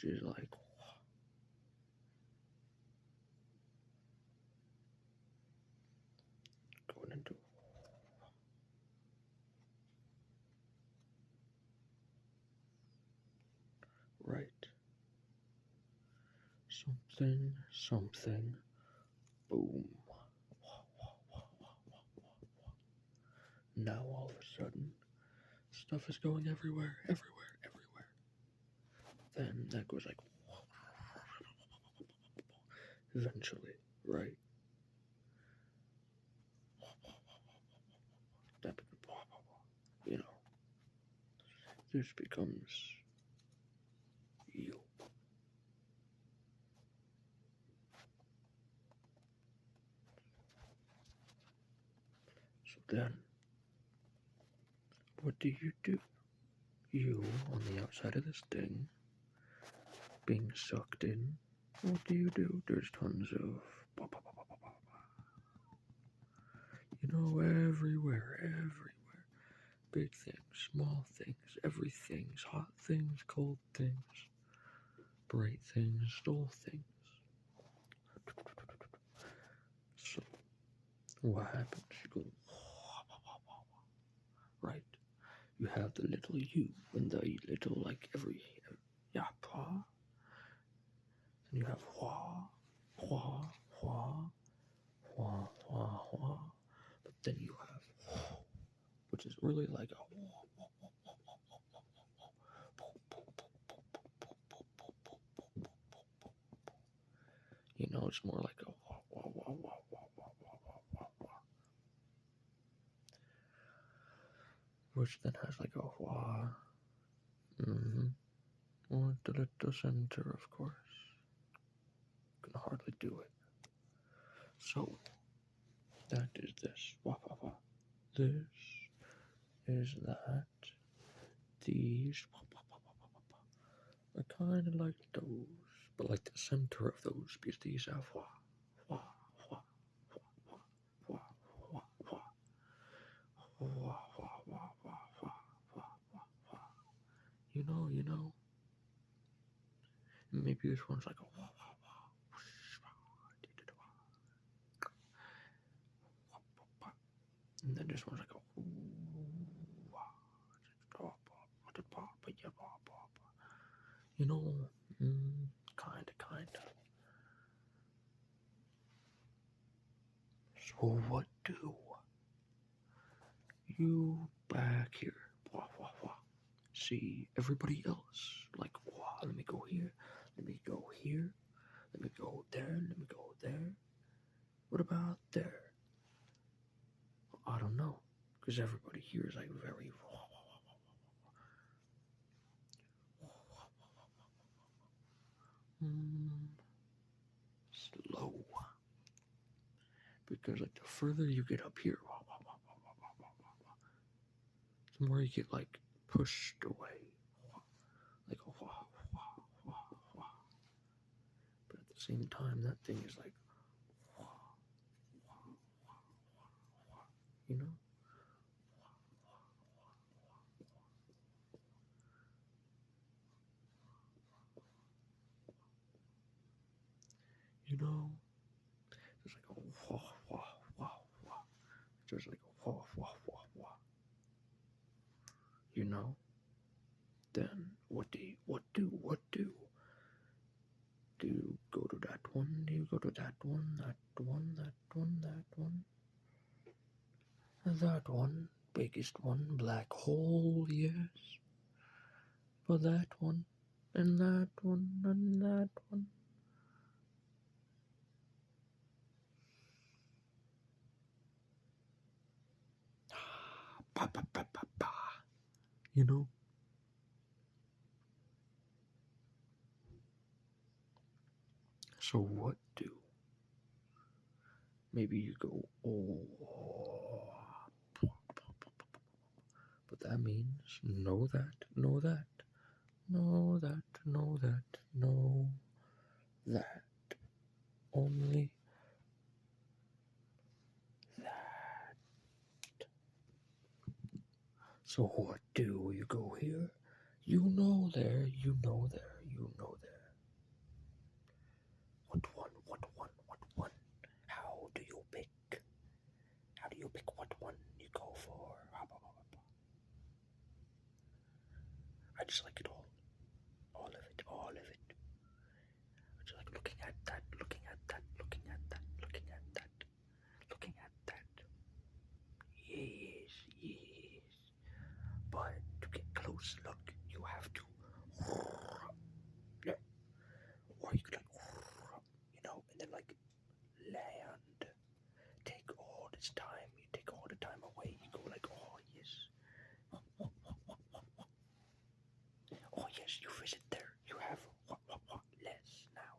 which is like going into right. Something, boom. Now all of a sudden, stuff is going everywhere. Then that goes like eventually, right? That you know, this becomes you. So then, what do? You, on the outside of this thing, being sucked in, what do? There's tons of, everywhere. Big things, small things, everything's, hot things, cold things, bright things, dull things. So, what happens? You go, right? You have the little you and the little, like, yappa. Then you have hua. But then you have, which is really like a, it's more like a, which then has like a hua. Or the center, of course. Can hardly do it. So, that is this. This is that. These are kind of like those, but like the center of those, because these have you know. Maybe this one's like a and then this one's like a kinda. So what do you back here? See everybody else like, let me go here, let me go here, let me go there, let me go there. What about there? I don't know, because everybody here is like very slow. Because like the further you get up here, the more you get like pushed away. Like but at the same time that thing is like you know? It's like a Just like a Then what do? Do you go to that one? Do you go to that one? That one, biggest one, black hole, yes. But that one, and that one, and that one. You know? So what do? Maybe you go, but that means know that, only that. So what do? You go here, there, there. just like it all of it, all of it. Just like looking at that, looking at that, looking at that, looking at that, looking at that. Yes, yes. But to get close look, you have to, or you could like, and then like land. Take all this time. You take all the time away. You go like, oh yes, oh yes. You visit there. You have less now.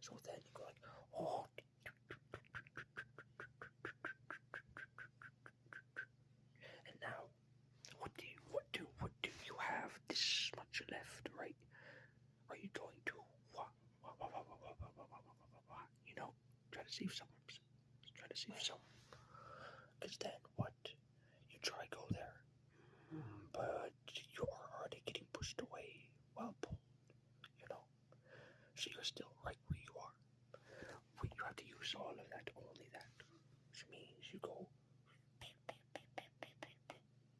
So then you go like, oh. And now, what do you have this much left, right? Are you going to try to save someone? Try to save someone. Because then what? You try go there, but you're already getting pushed away. Well pulled, So you're still right where you are. But you have to use all of that, only that. Which means you go.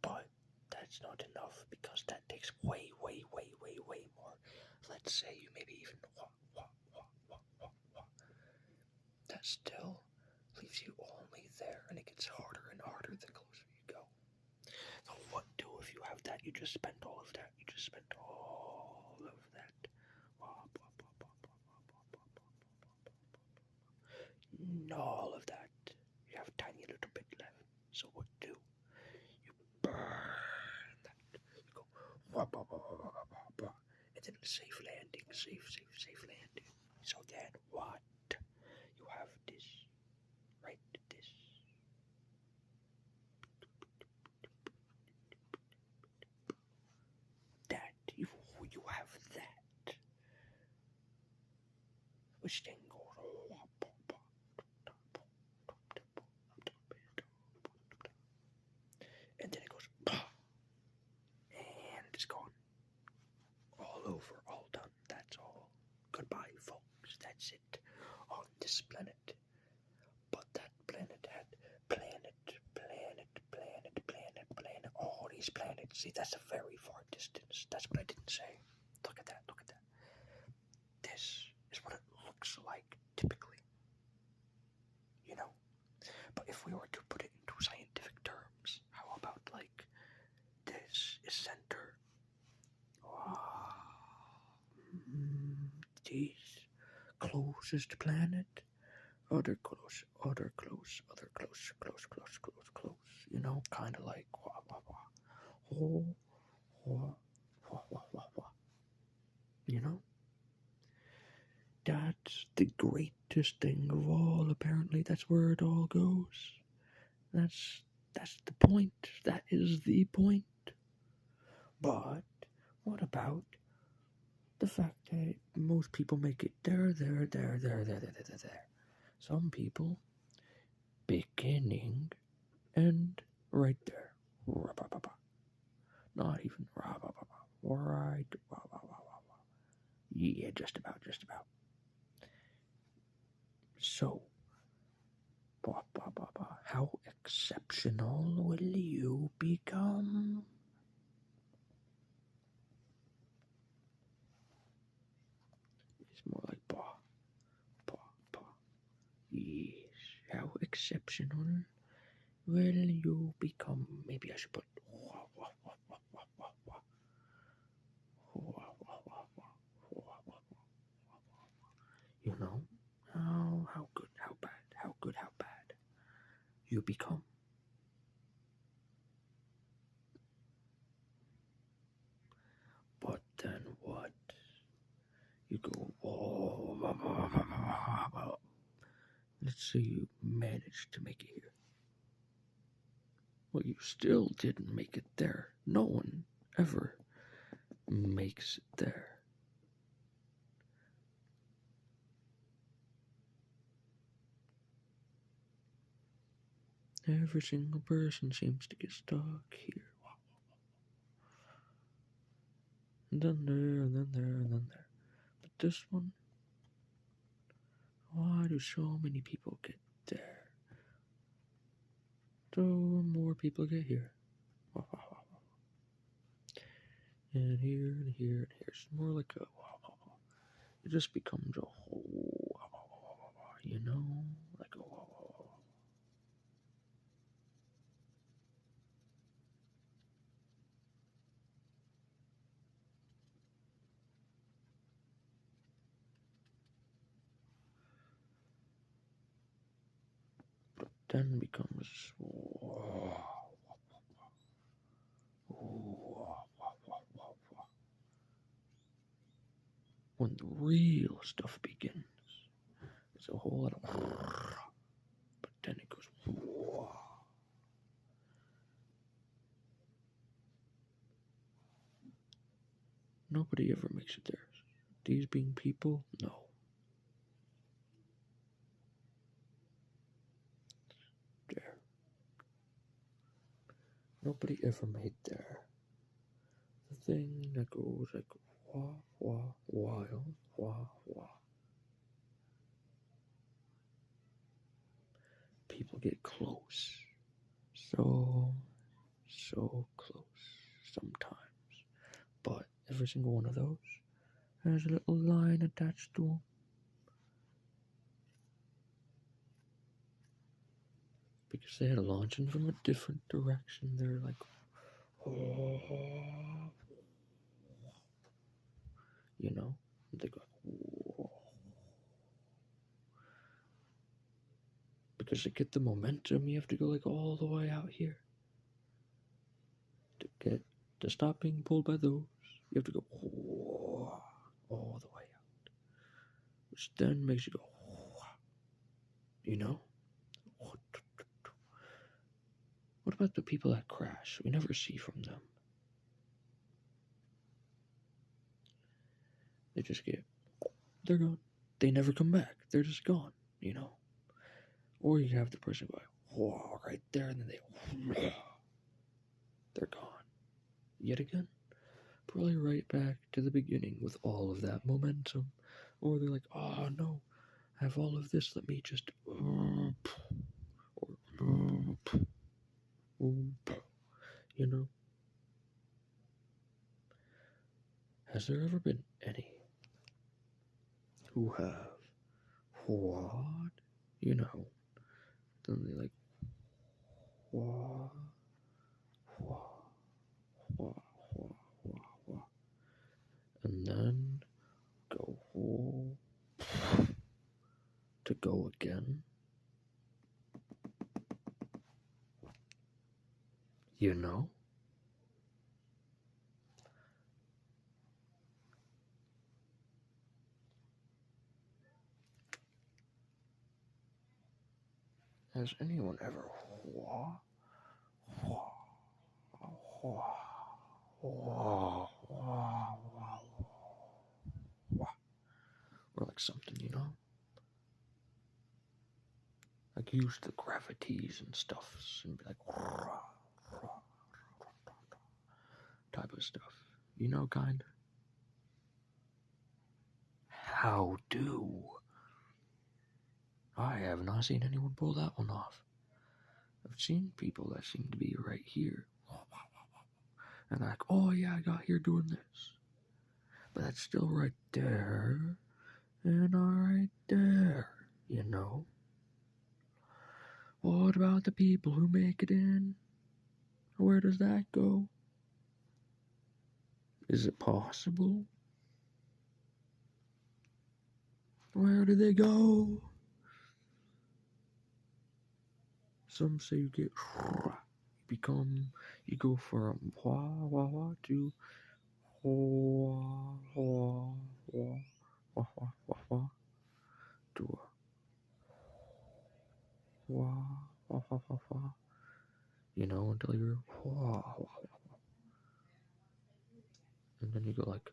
But that's not enough because that takes way more. Let's say you maybe even that still leaves you only there, and it gets harder and harder the closer you go. So what do if you have that? You just spent all of that. You just spent all of that. All of that. You have a tiny little bit left. So what do? You burn that. You go and then safe landing, safe landing. So then what? You have this, right? This. That you have that. Which then goes and then it goes and it's gone. All over, all done. That's all. Goodbye, folks. That's it on this planet. But that planet had all these planets. See, that's a very far distance. That's what I didn't say. Look at that. This is what it looks like typically. But if we were to put it into scientific terms, how about like this is center? These closest planet, other close, kind of like That's the greatest thing of all. Apparently, that's where it all goes. That's the point. That is the point. But what about the fact that most people make it there. Some people beginning and right there. Not even right. Yeah, just about. So, how exceptional will you become? It's more like Yes, how exceptional will you become? Maybe I should put how good, how bad you become. But then what? You go, let's say you managed to make it here. Well, you still didn't make it there. No one ever makes it there. Every single person seems to get stuck here. And then there, and then there, and then there. But this one, why do so many people get there? So more people get here. and here and here and here. It's more like a it just becomes a whole, you know, like a then becomes when the real stuff begins. It's a whole lot of but then it goes nobody ever makes it there. These being people, no. There. Nobody ever made there. The thing that goes like wah, wah, wild, wah, wah. People get close. So close sometimes. But every single one of those has a little line attached to them. Because they had to launch in from a different direction. They're like, you know, they go, because to get the momentum, you have to go like all the way out here. To stop being pulled by those, you have to go all the way out, which then makes you go, you know. What about the people that crash? We never see from them. They just they're gone. They never come back. They're just gone, you know. Or you have the person going, whoa, right there, and then they're gone. Yet again, probably right back to the beginning with all of that momentum. Or they're like, oh no, I have all of this, let me just, you know. Has there ever been any who have what? You know, then they like what, and then go to go again. You know? Has anyone ever or like something, you know? Like use the gravities and stuff and be like type of stuff. You know, kind of. How do? I have not seen anyone pull that one off. I've seen people that seem to be right here. And they're like, oh yeah, I got here doing this. But that's still right there. And right there, you know. What about the people who make it in? Where does that go? Is it possible? Where do they go? Some say you go from wah to wah to a wah, you know, until you're wah, and then you go like,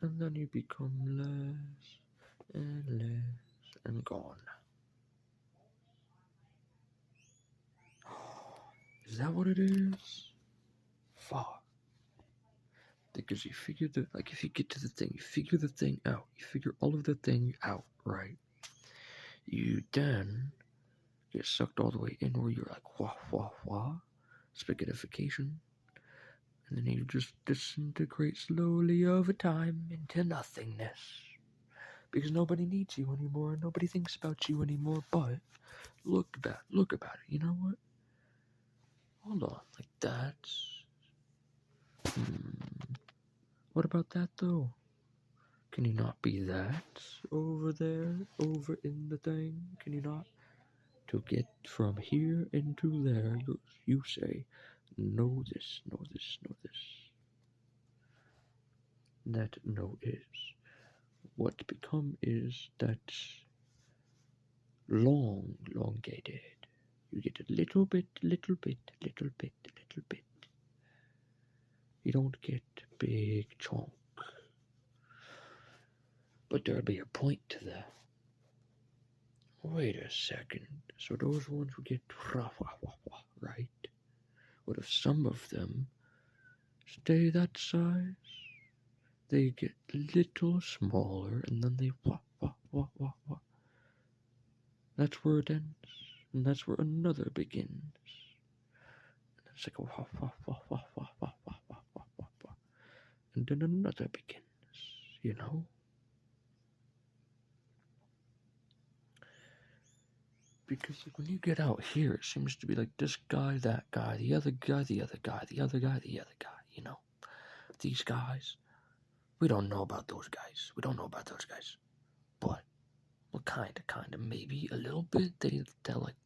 and then you become less and gone. Is that what it is? Fuck. Because you figure if you get to the thing, you figure the thing out. You figure all of the thing out, right? You then get sucked all the way in where you're like, wah. spaghettification, and then you just disintegrate slowly over time into nothingness. Because nobody needs you anymore, nobody thinks about you anymore, but look about it, you know what? Hold on, like that. What about that though? Can you not be that over there, over in the thing? Can you not? To get from here into there, you say, know this, know this, know this. That know is. What become is that elongated. You get a little bit, little bit, little bit, little bit. You don't get big chunk. But there'll be a point to that. Wait a second. So those ones will get right? What if some of them stay that size? They get a little smaller and then they wah. That's where it ends. And that's where another begins. And it's like a wah. And then another begins, you know? Because like when you get out here, it seems to be like this guy, that guy, the other guy, the other guy, the other guy, the other guy, you know? These guys, we don't know about those guys. We don't know about those guys. But, well, kinda, maybe a little bit. They tell like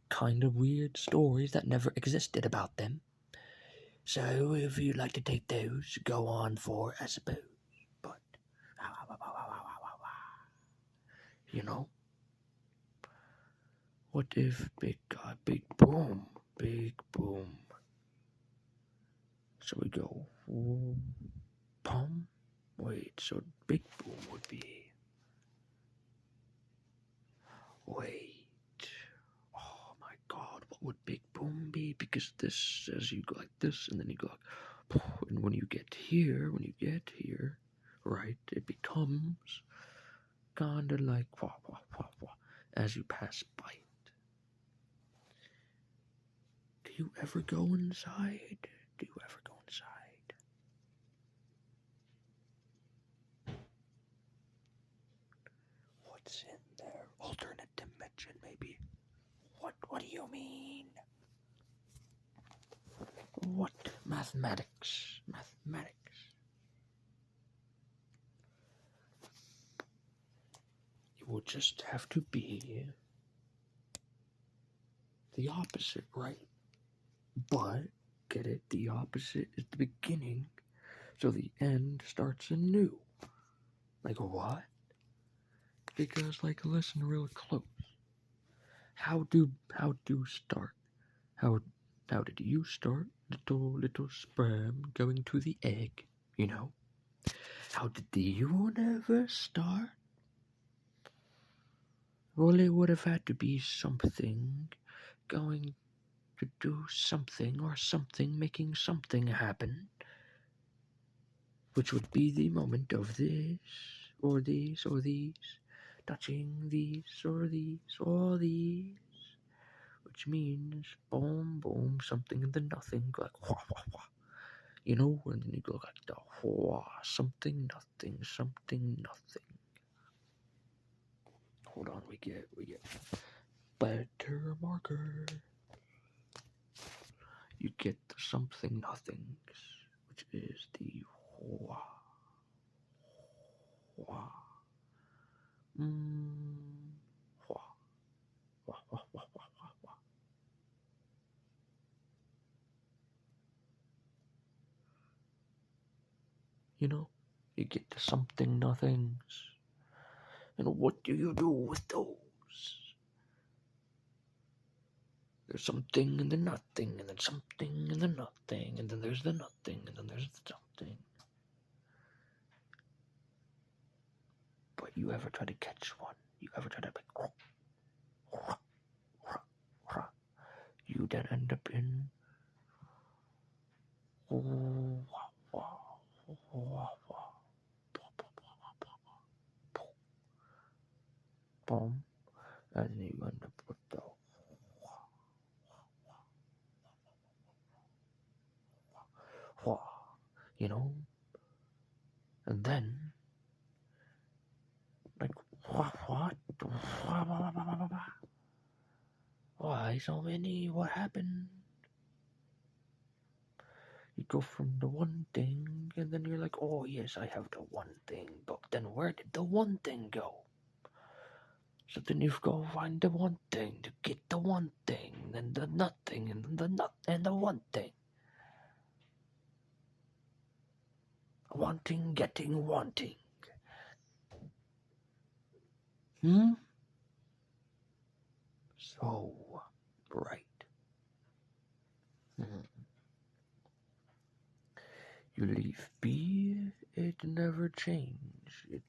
kind of weird stories that never existed about them. So if you'd like to take those, go on for, I suppose. But, you know? What if big guy, big boom. So we go, pum. Wait, so big boom would be. Wait. Oh my god, what would big boom be? Because this says you go like this, and then you go like, and when you get here, right, it becomes kinda like wah as you pass by it. Do you ever go inside? What's in there? Alternate dimension, maybe. What do you mean? What? Mathematics. It will just have to be the opposite, right? But, get it? The opposite is the beginning, so the end starts anew. Like what? Because, like, listen real close. How do start? How did you start? Little sperm going to the egg, you know? How did the universe start? Well, it would have had to be something going to do something or something making something happen, which would be the moment of this or these or these touching these or these or these, which means boom, something and then nothing, like wah, you know, and then you go like the wah, something, nothing. Hold on, we get better marker. You get the something nothings, which is the wah. Wah. You know, you get the something nothings. And what do you do with those? There's something and then nothing, and then something and then nothing, and then there's the nothing, and then there's the something. But you ever try to catch one? You ever try to like, you then end up in boom, and you end up with the you know? And then, like, what? Why so many? What happened? You go from the one thing, and then you're like, oh yes, I have the one thing, but then where did the one thing go? So then you've got to find the one thing to get the one thing, then the nothing, and then the not and the one thing. Wanting, getting, wanting. So right. You leave be, it never change. It